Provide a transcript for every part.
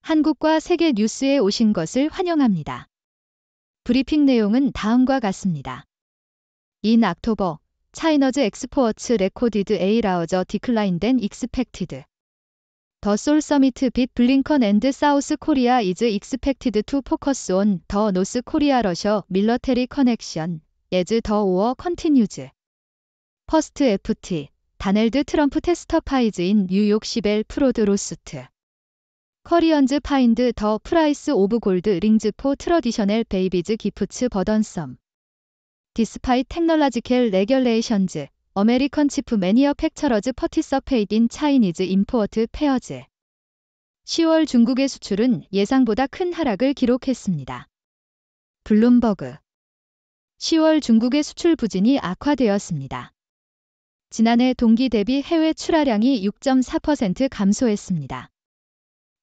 한국과 세계 뉴스에 오신 것을 환영합니다. 브리핑 내용은 다음과 같습니다. In October, China's exports recorded a larger decline than expected. The Seoul Summit with Blinken and South Korea is expected to focus on the North Korea-Russia military connection as the war continues. First FT, Donald Trump testifies in New York civil fraud lawsuit. Koreans find the price of gold rings for traditional babies gifts burdensome. Despite technological regulations, American chip manufacturers participate in Chinese import fairs. 10월 중국의 수출은 예상보다 큰 하락을 기록했습니다. 블룸버그 10월 중국의 수출 부진이 악화되었습니다. 지난해 동기 대비 해외 출하량이 6.4% 감소했습니다.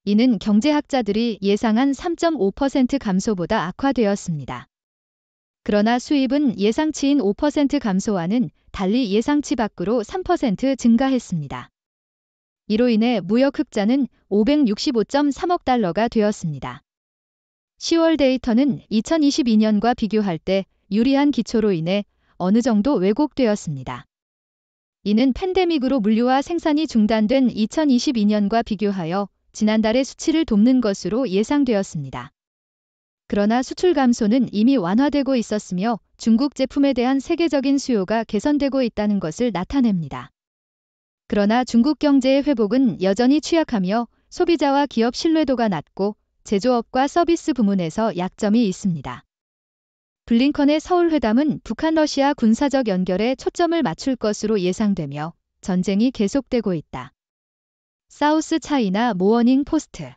이는 경제학자들이 예상한 3.5% 감소보다 악화되었습니다. 그러나 수입은 예상치인 5% 감소와는 달리 예상치 밖으로 3% 증가했습니다. 이로 인해 무역 흑자는 565.3억 달러가 되었습니다. 10월 데이터는 2022년과 비교할 때 유리한 기초로 인해 어느 정도 왜곡되었습니다. 이는 팬데믹으로 물류와 생산이 중단된 2022년과 비교하여 지난달의 수치를 돕는 것으로 예상되었습니다. 그러나 수출 감소는 이미 완화되고 있었으며 중국 제품에 대한 세계적인 수요가 개선되고 있다는 것을 나타냅니다. 그러나 중국 경제의 회복은 여전히 취약하며 소비자와 기업 신뢰도가 낮고 제조업과 서비스 부문에서 약점이 있습니다. 블링컨의 서울 회담은 북한 러시아 군사적 연결에 초점을 맞출 것으로 예상되며 전쟁이 계속되고 있다. 사우스 차이나 모어닝 포스트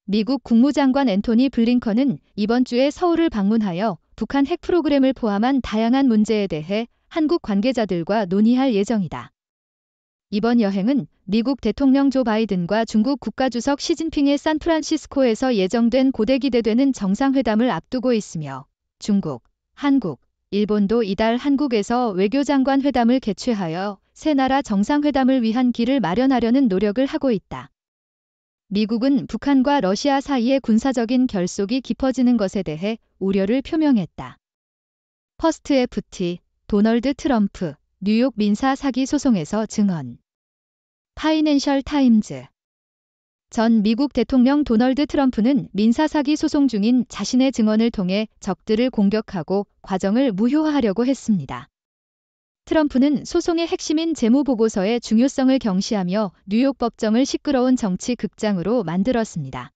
미국 국무장관 앤토니 블링컨은 이번 주에 서울을 방문하여 북한 핵 프로그램을 포함한 다양한 문제에 대해 한국 관계자들과 논의할 예정이다. 이번 여행은 미국 대통령 조 바이든과 중국 국가주석 시진핑의 샌프란시스코에서 예정된 고대 기대되는 정상회담을 앞두고 있으며 중국, 한국, 일본도 이달 한국에서 외교장관 회담을 개최하여 세 나라 정상회담을 위한 길을 마련하려는 노력을 하고 있다. 미국은 북한과 러시아 사이의 군사적인 결속이 깊어지는 것에 대해 우려를 표명했다. 퍼스트 FT, 도널드 트럼프, 뉴욕 민사 사기 소송에서 증언. 파이낸셜 타임즈 전 미국 대통령 도널드 트럼프는 민사 사기 소송 중인 자신의 증언을 통해 적들을 공격하고 과정을 무효화하려고 했습니다. 트럼프는 소송의 핵심인 재무보고서의 중요성을 경시하며 뉴욕 법정을 시끄러운 정치 극장으로 만들었습니다.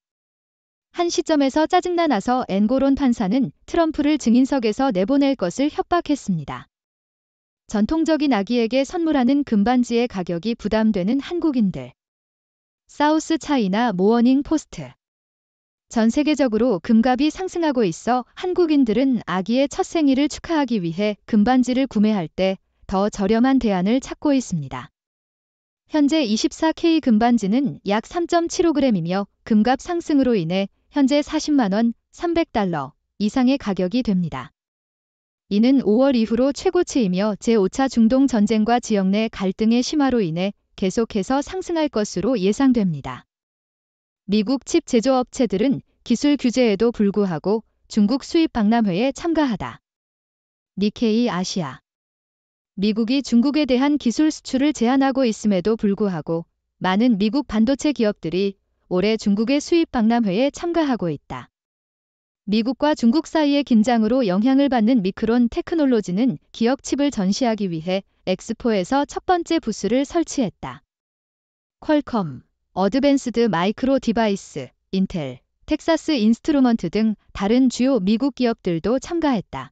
한 시점에서 짜증나 나서 앤고론 판사는 트럼프를 증인석에서 내보낼 것을 협박했습니다. 전통적인 아기에게 선물하는 금반지의 가격이 부담되는 한국인들. 사우스 차이나 모어닝 포스트 전 세계적으로 금값이 상승하고 있어 한국인들은 아기의 첫 생일을 축하하기 위해 금반지를 구매할 때 더 저렴한 대안을 찾고 있습니다. 현재 24K 금반지는 약 3.75g이며 금값 상승으로 인해 현재 40만 원, 300달러 이상의 가격이 됩니다. 이는 5월 이후로 최고치이며 제5차 중동 전쟁과 지역 내 갈등의 심화로 인해 계속해서 상승할 것으로 예상됩니다. 미국 칩 제조업체들은 기술 규제에도 불구하고 중국 수입 박람회에 참가하다. 니케이 아시아 미국이 중국에 대한 기술 수출을 제한하고 있음에도 불구하고 많은 미국 반도체 기업들이 올해 중국의 수입 박람회에 참가하고 있다. 미국과 중국 사이의 긴장으로 영향을 받는 미크론 테크놀로지는 기업 칩을 전시하기 위해 엑스포에서 첫 번째 부스를 설치했다. 퀄컴, 어드밴스드 마이크로 디바이스, 인텔, 텍사스 인스트루먼트 등 다른 주요 미국 기업들도 참가했다.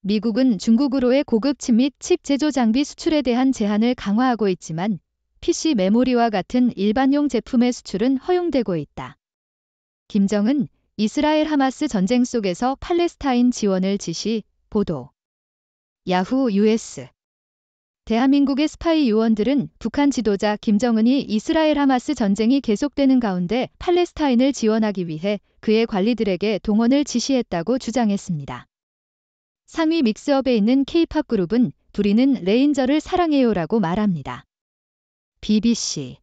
미국은 중국으로의 고급 칩 및 칩 제조 장비 수출에 대한 제한을 강화하고 있지만 PC 메모리와 같은 일반용 제품의 수출은 허용되고 있다. 김정은, 이스라엘 하마스 전쟁 속에서 팔레스타인 지원을 지시, 보도. 야후 US 대한민국의 스파이 요원들은 북한 지도자 김정은이 이스라엘 하마스 전쟁이 계속되는 가운데 팔레스타인을 지원하기 위해 그의 관리들에게 동원을 지시했다고 주장했습니다. 상위 믹스업에 있는 K-팝 그룹은 둘이는 레인저를 사랑해요라고 말합니다. BBC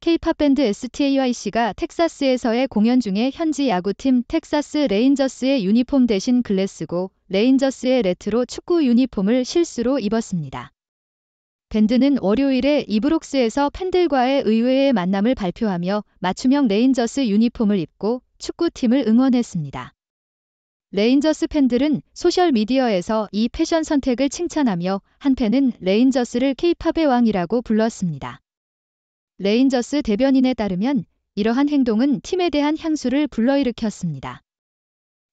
K-팝 밴드 STAYC가 텍사스에서의 공연 중에 현지 야구팀 텍사스 레인저스의 유니폼 대신 글래스고 레인저스의 레트로 축구 유니폼을 실수로 입었습니다. 밴드는 월요일에 이브록스에서 팬들과의 의외의 만남을 발표하며 맞춤형 레인저스 유니폼을 입고 축구팀을 응원했습니다. 레인저스 팬들은 소셜미디어에서 이 패션 선택을 칭찬하며 한 팬은 레인저스를 K-팝의 왕이라고 불렀습니다. 레인저스 대변인에 따르면 이러한 행동은 팀에 대한 향수를 불러일으켰습니다.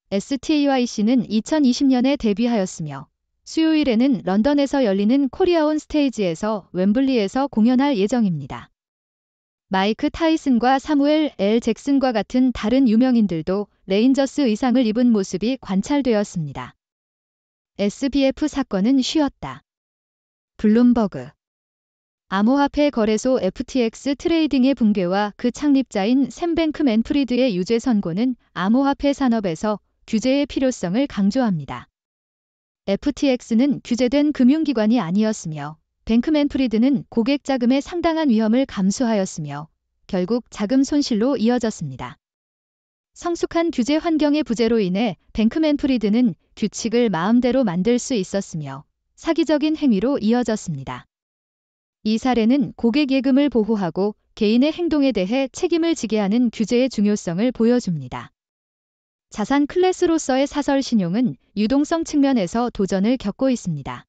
STAYC는 2020년에 데뷔하였으며 수요일에는 런던에서 열리는 코리아온 스테이지에서 웸블리에서 공연할 예정입니다. 마이크 타이슨과 사무엘 L. 잭슨과 같은 다른 유명인들도 레인저스 의상을 입은 모습이 관찰되었습니다. SBF 사건은 쉬었다. 블룸버그. 암호화폐 거래소 FTX 트레이딩의 붕괴와 그 창립자인 샘 뱅크맨-프리드의 유죄 선고는 암호화폐 산업에서 규제의 필요성을 강조합니다. FTX는 규제된 금융기관이 아니었으며 뱅크맨-프리드는 고객 자금의 상당한 위험을 감수하였으며 결국 자금 손실로 이어졌습니다. 성숙한 규제 환경의 부재로 인해 뱅크맨-프리드는 규칙을 마음대로 만들 수 있었으며 사기적인 행위로 이어졌습니다. 이 사례는 고객 예금을 보호하고 개인의 행동에 대해 책임을 지게 하는 규제의 중요성을 보여줍니다. 자산 클래스로서의 사설 신용은 유동성 측면에서 도전을 겪고 있습니다.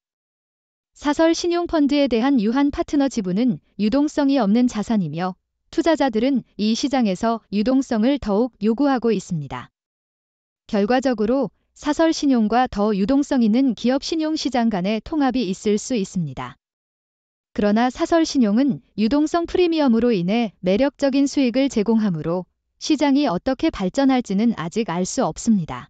사설 신용 펀드에 대한 유한 파트너 지분은 유동성이 없는 자산이며 투자자들은 이 시장에서 유동성을 더욱 요구하고 있습니다. 결과적으로 사설 신용과 더 유동성 있는 기업 신용 시장 간의 통합이 있을 수 있습니다. 그러나 사설 신용은 유동성 프리미엄으로 인해 매력적인 수익을 제공하므로 시장이 어떻게 발전할지는 아직 알 수 없습니다.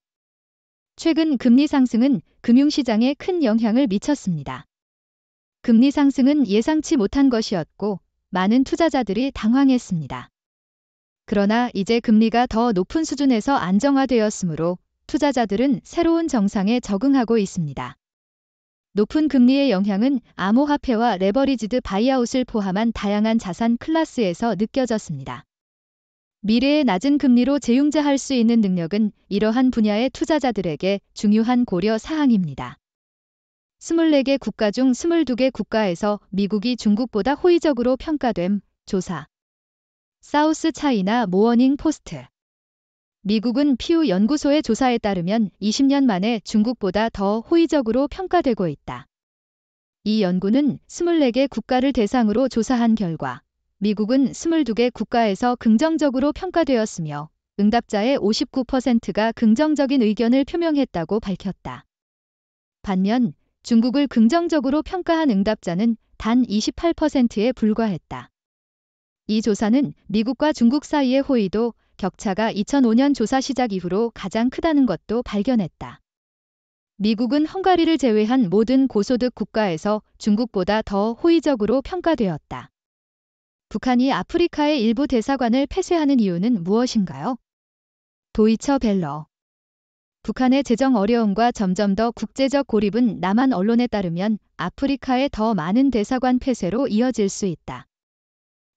최근 금리 상승은 금융시장에 큰 영향을 미쳤습니다. 금리 상승은 예상치 못한 것이었고 많은 투자자들이 당황했습니다. 그러나 이제 금리가 더 높은 수준에서 안정화되었으므로 투자자들은 새로운 정상에 적응하고 있습니다. 높은 금리의 영향은 암호화폐와 레버리지드 바이아웃을 포함한 다양한 자산 클래스에서 느껴졌습니다. 미래의 낮은 금리로 재융자할 수 있는 능력은 이러한 분야의 투자자들에게 중요한 고려 사항입니다. 24개 국가 중 22개 국가에서 미국이 중국보다 호의적으로 평가됨. 조사. 사우스 차이나 모어닝 포스트. 미국은 피우 연구소의 조사에 따르면 20년 만에 중국보다 더 호의적으로 평가되고 있다. 이 연구는 24개 국가를 대상으로 조사한 결과 미국은 22개 국가에서 긍정적으로 평가되었으며 응답자의 59%가 긍정적인 의견을 표명했다고 밝혔다. 반면 중국을 긍정적으로 평가한 응답자는 단 28%에 불과했다. 이 조사는 미국과 중국 사이의 호의도 격차가 2005년 조사 시작 이후로 가장 크다는 것도 발견했다. 미국은 헝가리를 제외한 모든 고소득 국가에서 중국보다 더 호의적으로 평가되었다. 북한이 아프리카의 일부 대사관을 폐쇄하는 이유는 무엇인가요? 도이처 벨러. 북한의 재정 어려움과 점점 더 국제적 고립은 남한 언론에 따르면 아프리카의 더 많은 대사관 폐쇄로 이어질 수 있다.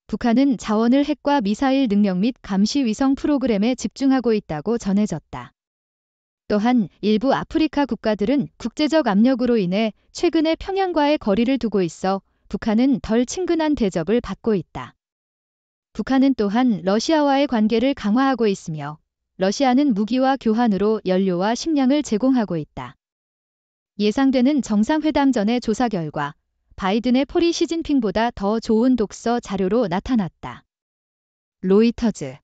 북한은 자원을 핵과 미사일 능력 및 감시 위성 프로그램에 집중하고 있다고 전해졌다. 또한 일부 아프리카 국가들은 국제적 압력으로 인해 최근에 평양과의 거리를 두고 있어 북한은 덜 친근한 대접을 받고 있다. 북한은 또한 러시아와의 관계를 강화하고 있으며 러시아는 무기와 교환으로 연료와 식량을 제공하고 있다. 예상되는 정상회담 전의 조사 결과 바이든의 폴이 시진핑보다 더 좋은 독서 자료로 나타났다. 로이터즈.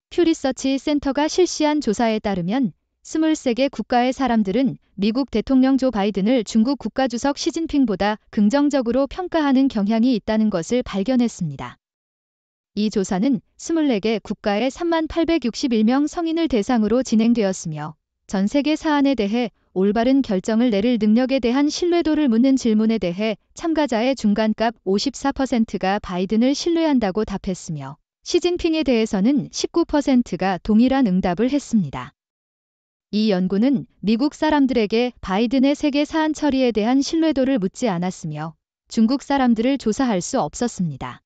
퓨 리서치 센터가 실시한 조사에 따르면 23개 국가의 사람들은 미국 대통령 조 바이든을 중국 국가주석 시진핑보다 긍정적으로 평가하는 경향이 있다는 것을 발견했습니다. 이 조사는 24개 국가의 3861명 성인을 대상으로 진행되었으며 전 세계 사안에 대해 올바른 결정을 내릴 능력에 대한 신뢰도를 묻는 질문에 대해 참가자의 중간값 54%가 바이든을 신뢰한다고 답했으며 시진핑에 대해서는 19%가 동일한 응답을 했습니다. 이 연구는 미국 사람들에게 바이든의 세계 사안 처리에 대한 신뢰도를 묻지 않았으며 중국 사람들을 조사할 수 없었습니다.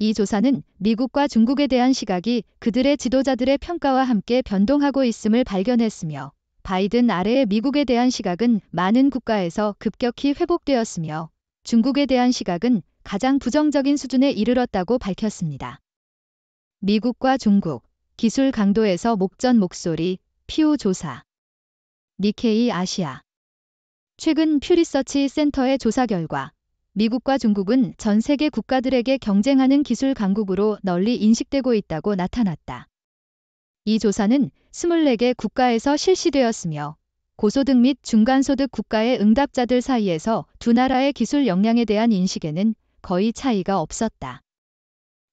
이 조사는 미국과 중국에 대한 시각이 그들의 지도자들의 평가와 함께 변동하고 있음을 발견했으며 바이든 아래의 미국에 대한 시각은 많은 국가에서 급격히 회복되었으며 중국에 대한 시각은 가장 부정적인 수준에 이르렀다고 밝혔습니다. 미국과 중국, 기술 강도에서 목전 목소리, 피우 조사. 니케이 아시아. 최근 퓨리서치 센터의 조사 결과 미국과 중국은 전 세계 국가들에게 경쟁하는 기술 강국으로 널리 인식되고 있다고 나타났다. 이 조사는 24개 국가에서 실시되었으며 고소득 및 중간소득 국가의 응답자들 사이에서 두 나라의 기술 역량에 대한 인식에는 거의 차이가 없었다.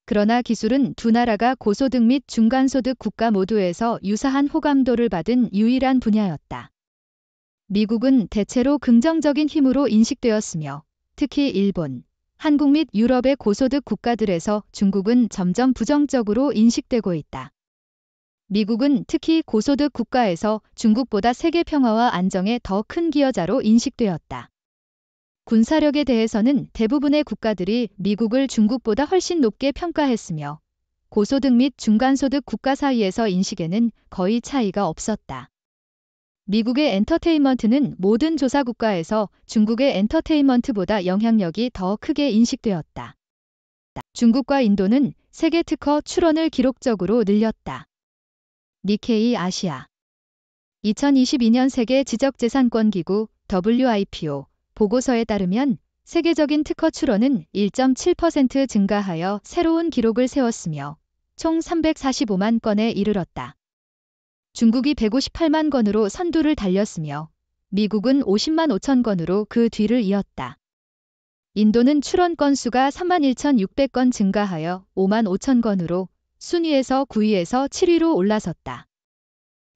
그러나 기술은 두 나라가 고소득 및 중간소득 국가 모두에서 유사한 호감도를 받은 유일한 분야였다. 미국은 대체로 긍정적인 힘으로 인식되었으며 특히 일본, 한국 및 유럽의 고소득 국가들에서 중국은 점점 부정적으로 인식되고 있다. 미국은 특히 고소득 국가에서 중국보다 세계 평화와 안정에 더 큰 기여자로 인식되었다. 군사력에 대해서는 대부분의 국가들이 미국을 중국보다 훨씬 높게 평가했으며 고소득 및 중간소득 국가 사이에서 인식에는 거의 차이가 없었다. 미국의 엔터테인먼트는 모든 조사 국가에서 중국의 엔터테인먼트보다 영향력이 더 크게 인식되었다. 중국과 인도는 세계 특허 출원을 기록적으로 늘렸다. 니케이 아시아. 2022년 세계 지적재산권기구 WIPO 보고서에 따르면 세계적인 특허 출원은 1.7% 증가하여 새로운 기록을 세웠으며 총 345만 건에 이르렀다. 중국이 158만 건으로 선두를 달렸으며 미국은 50만 5천 건으로 그 뒤를 이었다. 인도는 출원 건수가 31,600건 증가하여 5만 5천 건으로 순위에서 9위에서 7위로 올라섰다.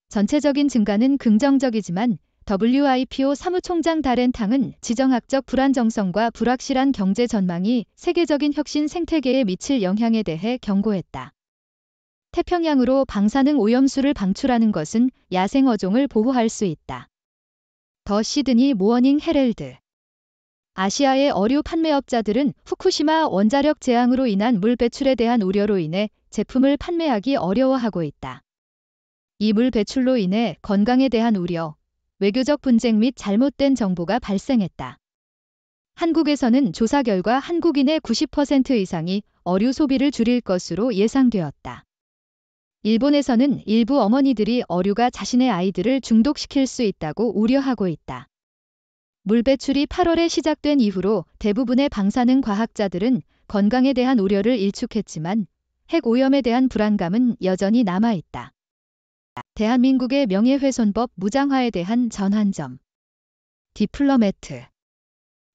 전체적인 증가는 긍정적이지만 WIPO 사무총장 다렌 탕은 지정학적 불안정성과 불확실한 경제 전망이 세계적인 혁신 생태계에 미칠 영향에 대해 경고했다. 태평양으로 방사능 오염수를 방출하는 것은 야생 어종을 보호할 수 있다. 더 시드니 모어닝 헤럴드. 아시아의 어류 판매업자들은 후쿠시마 원자력 재앙으로 인한 물 배출에 대한 우려로 인해 제품을 판매하기 어려워하고 있다. 이 물 배출로 인해 건강에 대한 우려, 외교적 분쟁 및 잘못된 정보가 발생했다. 한국에서는 조사 결과 한국인의 90% 이상이 어류 소비를 줄일 것으로 예상되었다. 일본에서는 일부 어머니들이 어류가 자신의 아이들을 중독시킬 수 있다고 우려하고 있다. 물 배출이 8월에 시작된 이후로 대부분의 방사능 과학자들은 건강에 대한 우려를 일축했지만 핵 오염에 대한 불안감은 여전히 남아있다. 대한민국의 명예훼손법 무장화에 대한 전환점. 디플로매트.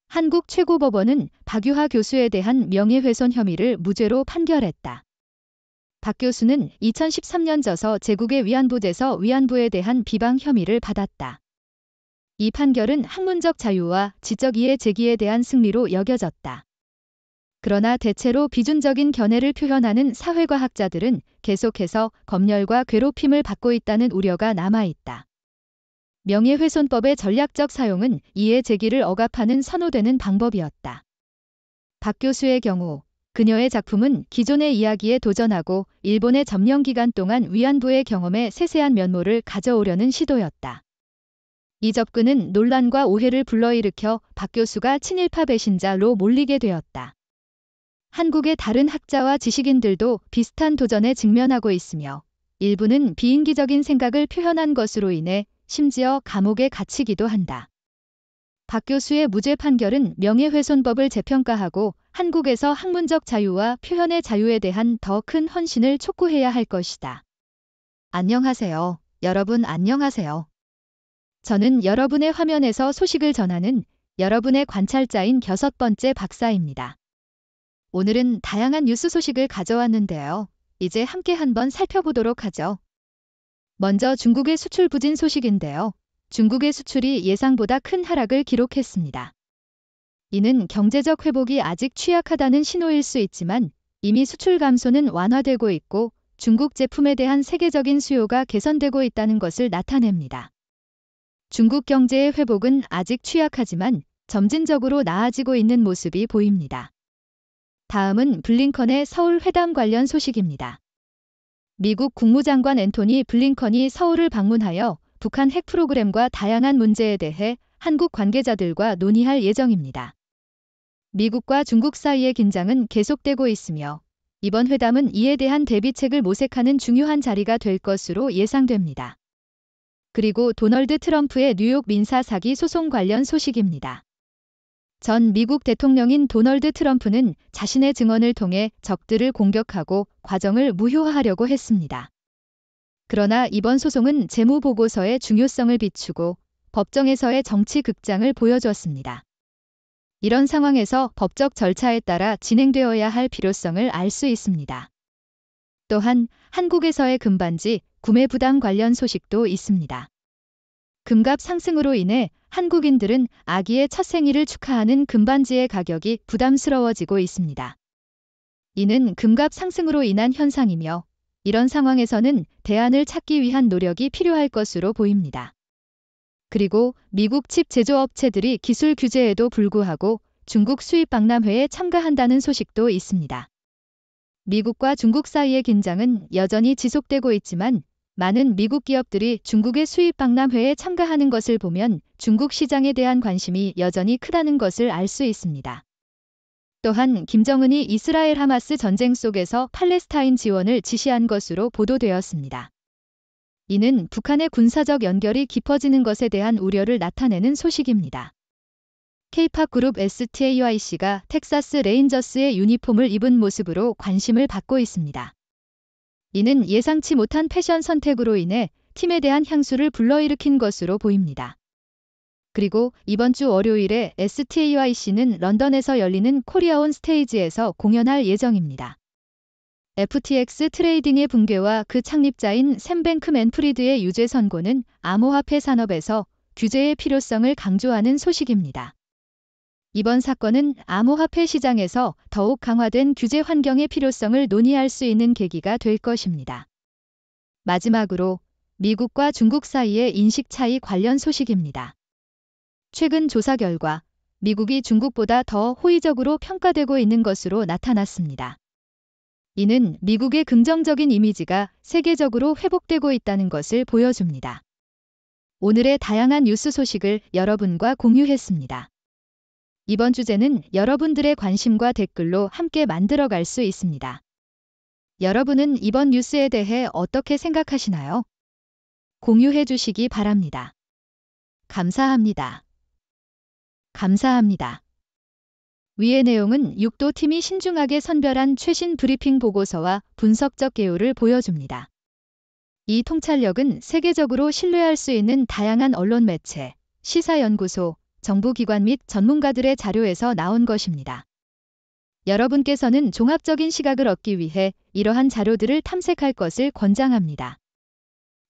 한국 최고법원은 박유하 교수에 대한 명예훼손 혐의를 무죄로 판결했다. 박 교수는 2013년 저서 제국의 위안부제서 위안부에 대한 비방 혐의를 받았다. 이 판결은 학문적 자유와 지적 이해 제기에 대한 승리로 여겨졌다. 그러나 대체로 비준적인 견해를 표현하는 사회과학자들은 계속해서 검열과 괴롭힘을 받고 있다는 우려가 남아있다. 명예훼손법의 전략적 사용은 이해 제기를 억압하는 선호되는 방법이었다. 박 교수의 경우 그녀의 작품은 기존의 이야기에 도전하고 일본의 점령 기간 동안 위안부의 경험에 세세한 면모를 가져오려는 시도였다. 이 접근은 논란과 오해를 불러일으켜 박 교수가 친일파 배신자로 몰리게 되었다. 한국의 다른 학자와 지식인들도 비슷한 도전에 직면하고 있으며 일부는 비인기적인 생각을 표현한 것으로 인해 심지어 감옥에 갇히기도 한다. 박 교수의 무죄 판결은 명예훼손법을 재평가하고 한국에서 학문적 자유와 표현의 자유에 대한 더 큰 헌신을 촉구해야 할 것이다. 안녕하세요. 여러분 안녕하세요. 저는 여러분의 화면에서 소식을 전하는 여러분의 관찰자인 6번째 박사입니다. 오늘은 다양한 뉴스 소식을 가져왔는데요. 이제 함께 한번 살펴보도록 하죠. 먼저 중국의 수출 부진 소식인데요. 중국의 수출이 예상보다 큰 하락을 기록했습니다. 이는 경제적 회복이 아직 취약하다는 신호일 수 있지만 이미 수출 감소는 완화되고 있고 중국 제품에 대한 세계적인 수요가 개선되고 있다는 것을 나타냅니다. 중국 경제의 회복은 아직 취약하지만 점진적으로 나아지고 있는 모습이 보입니다. 다음은 블링컨의 서울 회담 관련 소식입니다. 미국 국무장관 앤토니 블링컨이 서울을 방문하여 북한 핵 프로그램과 다양한 문제에 대해 한국 관계자들과 논의할 예정입니다. 미국과 중국 사이의 긴장은 계속되고 있으며 이번 회담은 이에 대한 대비책을 모색하는 중요한 자리가 될 것으로 예상됩니다. 그리고 도널드 트럼프의 뉴욕 민사 사기 소송 관련 소식입니다. 전 미국 대통령인 도널드 트럼프는 자신의 증언을 통해 적들을 공격하고 과정을 무효화하려고 했습니다. 그러나 이번 소송은 재무보고서의 중요성을 비추고 법정에서의 정치 극장을 보여주었습니다. 이런 상황에서 법적 절차에 따라 진행되어야 할 필요성을 알 수 있습니다. 또한 한국에서의 금반지 구매 부담 관련 소식도 있습니다. 금값 상승으로 인해 한국인들은 아기의 첫 생일을 축하하는 금반지의 가격이 부담스러워지고 있습니다. 이는 금값 상승으로 인한 현상이며 이런 상황에서는 대안을 찾기 위한 노력이 필요할 것으로 보입니다. 그리고 미국 칩 제조업체들이 기술 규제에도 불구하고 중국 수입 박람회에 참가한다는 소식도 있습니다. 미국과 중국 사이의 긴장은 여전히 지속되고 있지만 많은 미국 기업들이 중국의 수입 박람회에 참가하는 것을 보면 중국 시장에 대한 관심이 여전히 크다는 것을 알 수 있습니다. 또한 김정은이 이스라엘 하마스 전쟁 속에서 팔레스타인 지원을 지시한 것으로 보도되었습니다. 이는 북한의 군사적 연결이 깊어지는 것에 대한 우려를 나타내는 소식입니다. K-팝 그룹 STAYC가 텍사스 레인저스의 유니폼을 입은 모습으로 관심을 받고 있습니다. 이는 예상치 못한 패션 선택으로 인해 팀에 대한 향수를 불러일으킨 것으로 보입니다. 그리고 이번 주 월요일에 STAYC는 런던에서 열리는 코리아온 스테이지에서 공연할 예정입니다. FTX 트레이딩의 붕괴와 그 창립자인 샘 뱅크맨 프리드의 유죄 선고는 암호화폐 산업에서 규제의 필요성을 강조하는 소식입니다. 이번 사건은 암호화폐 시장에서 더욱 강화된 규제 환경의 필요성을 논의할 수 있는 계기가 될 것입니다. 마지막으로 미국과 중국 사이의 인식 차이 관련 소식입니다. 최근 조사 결과 미국이 중국보다 더 호의적으로 평가되고 있는 것으로 나타났습니다. 이는 미국의 긍정적인 이미지가 세계적으로 회복되고 있다는 것을 보여줍니다. 오늘의 다양한 뉴스 소식을 여러분과 공유했습니다. 이번 주제는 여러분들의 관심과 댓글로 함께 만들어갈 수 있습니다. 여러분은 이번 뉴스에 대해 어떻게 생각하시나요? 공유해 주시기 바랍니다. 감사합니다. 감사합니다. 위의 내용은 6도 팀이 신중하게 선별한 최신 브리핑 보고서와 분석적 개요를 보여줍니다. 이 통찰력은 세계적으로 신뢰할 수 있는 다양한 언론 매체, 시사연구소, 정부기관 및 전문가들의 자료에서 나온 것입니다. 여러분께서는 종합적인 시각을 얻기 위해 이러한 자료들을 탐색할 것을 권장합니다.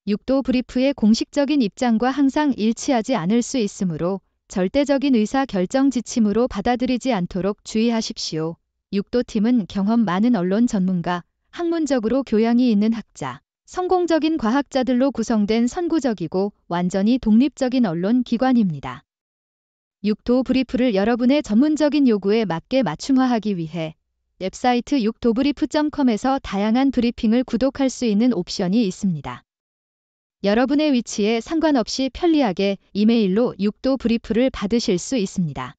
6도 브리프의 공식적인 입장과 항상 일치하지 않을 수 있으므로 절대적인 의사 결정 지침으로 받아들이지 않도록 주의하십시오. 6도 팀은 경험 많은 언론 전문가, 학문적으로 교양이 있는 학자, 성공적인 과학자들로 구성된 선구적이고 완전히 독립적인 언론 기관입니다. 6도 브리프를 여러분의 전문적인 요구에 맞게 맞춤화하기 위해 웹사이트 6도브리프.com에서 다양한 브리핑을 구독할 수 있는 옵션이 있습니다. 여러분의 위치에 상관없이 편리하게 이메일로 6도 브리프를 받으실 수 있습니다.